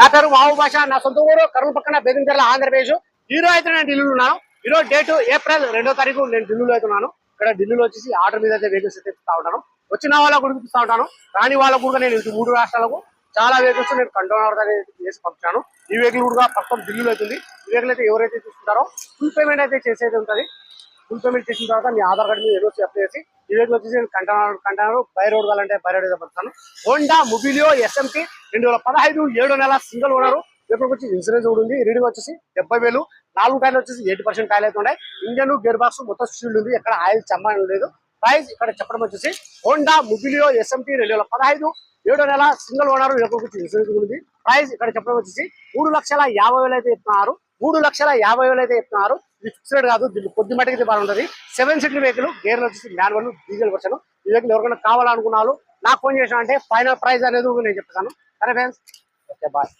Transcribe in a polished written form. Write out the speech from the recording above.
నా పేరు మావు భాష. నా సొంత ఊరు కర్నూలు పక్కన బేగంపేట ఆంధ్రప్రదేశ్. ఈరోజు అయితే నేను ఢిల్లీలో ఉన్నాను. ఈరోజు డేట్ ఏప్రిల్ 2వ తారీఖు నేను ఢిల్లీలో అయితే ఉన్నాను. ఇక్కడ ఢిల్లీలో వచ్చేసి ఆర్డర్ మీద అయితే వెహికల్స్ అయితే ఇస్తా ఉంటాను. వచ్చిన వాళ్ళకు కూడా ఇస్తా ఉంటాను, రాని వాళ్ళకు కూడా నేను 3 రాష్ట్రాలకు చాలా వెహికల్స్ నేను కంటోనర్ చేసి పంపించాను. ఈ వెహికల్ కూడా ప్రస్తుతం ఢిల్లీలో అవుతుంది. ఈ వెహికల్ అయితే ఎవరైతే తీసుకుంటారో ఫుల్ పేమెంట్ అయితే చేసేది ఉంటుంది. ఫుల్ పేమెంట్ చేసిన తర్వాత మీ ఆధార్ కార్డు మీద ఎన్ఓసి అప్లై చేసి ఈ వెహికల్ వచ్చేసి కంటైనర్ బై రోడ్ కావాలంటే బై రోడ్ పంపుతాను. హోండా మొబిలియో ఎస్ఎంటీ 2015 7వ నెల సింగిల్ ఓనర్. వెహికల్ వచ్చి ఇన్సూరెన్స్ కూడా ఉంది. రీడింగ్ వచ్చేసి 70,000. 4 టైర్లు వచ్చేసి 80% టైర్లు అయితే ఉన్నాయి. ఇంజన్ గేర్ బాక్స్ మొత్తం స్టీల్ ఉంది. ఎక్కడ ఆయిల్ చమ్మా లేదు. ప్రైస్ ఇక్కడ చెప్పడం వచ్చేసి హోండా మొబిలియో ఎస్ఎంటీ 2015 7వ నెల సింగిల్ ఓనర్. వెహికల్ వచ్చి ఇన్సూరెన్స్ ఉంది. ప్రైస్ ఇక్కడ చెప్పడం వచ్చేసి 3,50,000 అయితే ఇస్తున్నారు. 3,50,000 అయితే ఇస్తున్నారు. ఇది ఫిక్స్డ్ కాదు, కొద్ది మటుకు బాగుంటుంది. 7 సీటర్ వెహికల్, గేర్లు వచ్చేసి మాన్యువల్, డీజిల్ వర్షన్. ఈ వెహికల్ ఎవరికైనా కావాలనుకున్నారు నాకు ఫోన్ చేసిన అంటే ఫైనల్ ప్రైస్ అనేది నేను చెప్తాను. సరే ఫ్రెండ్స్, ఓకే బాయ్.